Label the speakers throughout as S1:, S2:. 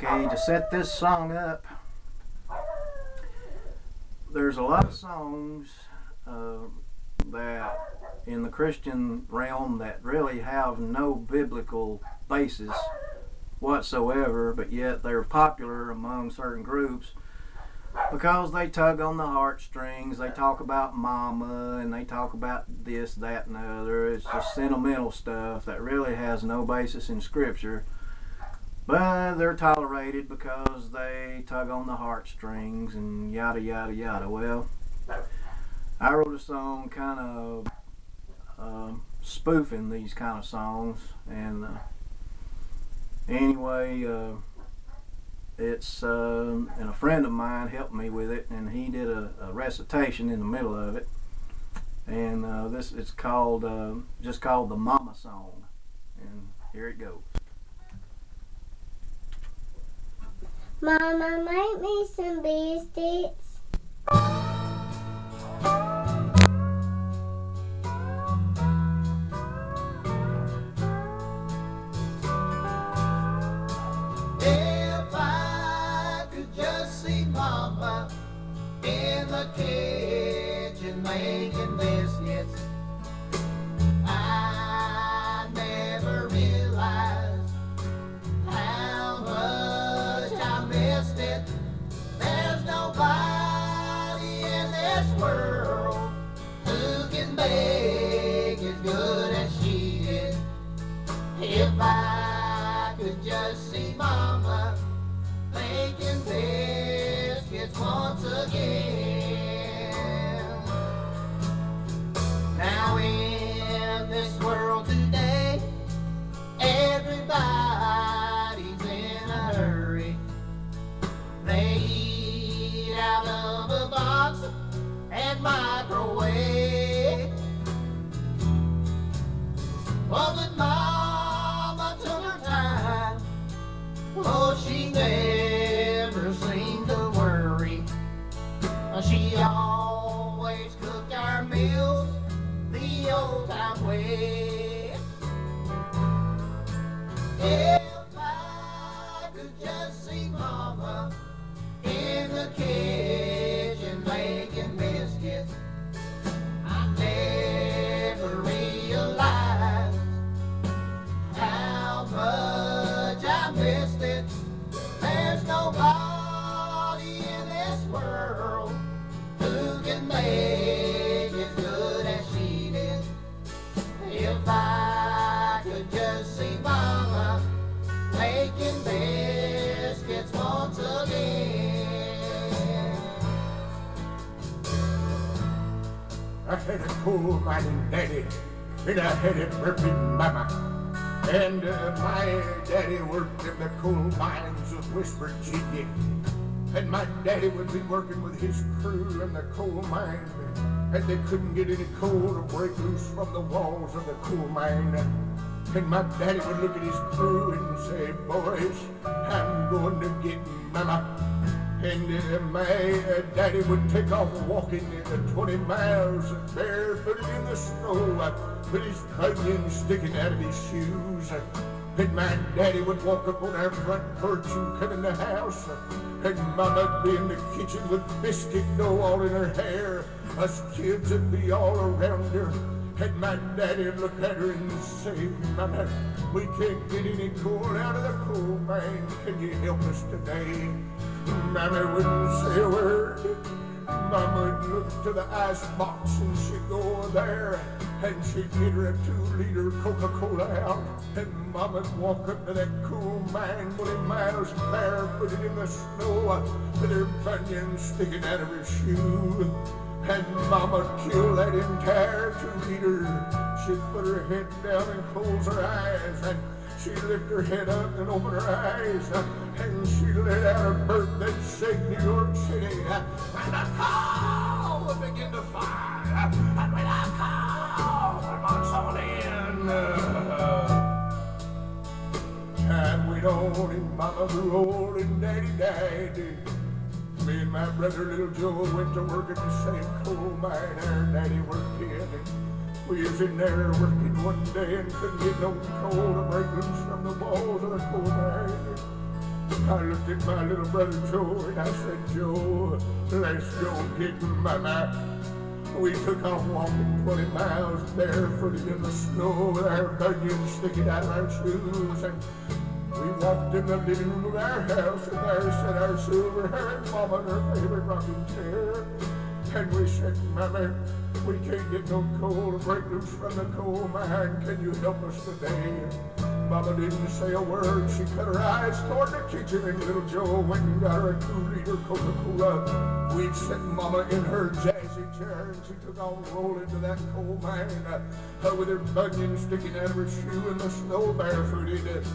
S1: Okay, to set this song up, there's a lot of songs that in the Christian realm that really have no biblical basis whatsoever, but yet they're popular among certain groups because they tug on the heartstrings. They talk about mama and they talk about this, that, and the other. It's just sentimental stuff that really has no basis in Scripture. But they're tolerated because they tug on the heartstrings and yada yada yada. Well, I wrote a song kind of spoofing these kind of songs, and anyway, it's and a friend of mine helped me with it, and he did a recitation in the middle of it, and this it's called just called the Momma song, and here it goes.
S2: Mama, make me some biscuits.
S3: If I could just see Mama in the kitchen making biscuits, I never realized how much I missed it. There's nobody in this world who can bake as good as she did. If I could just see Mama making biscuits once again. Now in this world today, everybody's in a hurry. They eat out of a box and microwave. Oh, but Mama took her time. Oh, she never seemed to worry. She always cooked our meals the old-time way. If I could just see Mama in the kitchen making biscuits, I never realized how much I missed it. There's nobody in this world who can make as good as she did. If I could just see Mama making biscuits once again.
S4: I had a coal mining daddy, and I had a burping mama. And my daddy worked in the coal mines of West Virginia. And my daddy would be working with his crew in the coal mine, and they couldn't get any coal to break loose from the walls of the coal mine. And my daddy would look at his crew and say, "Boys, I'm going to get Mama." And my daddy would take off walking 20 miles barefooted in the snow with his bunions sticking out of his shoes. And my daddy would walk up on our front porch and come in the house, and Mama'd be in the kitchen with biscuit dough all in her hair. Us kids would be all around her. And my daddy'd look at her and say, "Mama, we can't get any coal out of the coal mine. Can you help us today?" Mama wouldn't say a word. Mama would look to the ice box and she'd go over there and she'd get her a 2-liter Coca-Cola out. And Mama'd walk up to that coal mine 20 miles barefooted in the snow with her bunions sticking out of her shoe. And Mama'd kill that entire 2-liter. She'd put her head down and close her eyes, and she'd lift her head up and open her eyes, and she let out a burp that shake New York City. And the coal would begin to fire, and when I call, we march on in. And we'd all in Mama grew old and Daddy died. Me and my brother little Joe went to work at the same coal mine our daddy worked in. And we was in there working one day and couldn't get no coal to break loose from the walls of the coal mine. I looked at my little brother Joe and I said, Joe, let's go get Mama. We took off walking 20 miles barefooted in the snow with our bunions sticking out of our shoes, and we walked in the living room of our house, and there sat our silver-haired Mama in her favorite rocking chair. And we said, Mama, we can't get no coal to break loose from the coal mine. Can you help us today? Mama didn't say a word. She cut her eyes toward the kitchen, and little Joe went and got her a 2-liter Coca-Cola. We'd set Mama in her jazzy chair, and she took on roll into that coal mine, with her bunion sticking out of her shoe in the snow barefooted.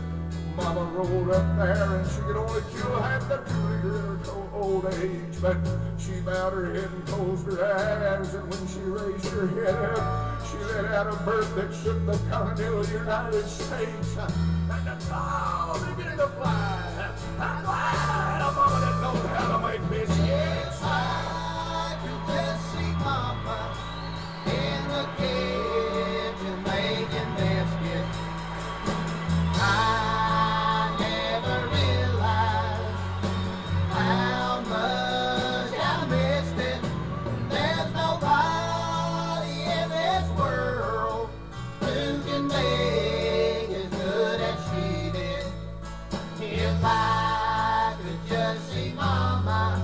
S4: Mama rolled up there, and she could only chew half the 2-liter in her old age, but she bowed her head and closed her eyes, and when she raised her head up, she let out a burp that shook the continental United States. And the cow began to fly. I'm glad I had a mama that knows how to make biscuits.
S3: I could just see Mama in the kitchen making biscuits. I never realized how much I missed it. There's nobody in this world who can make as good as she did. If I could just see Mama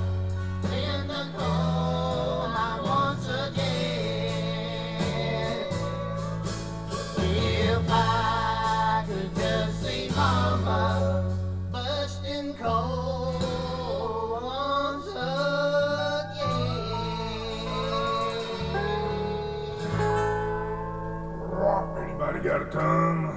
S3: in the coal once again. If I could just see Mama busting coal once again.
S4: Anybody got a tongue?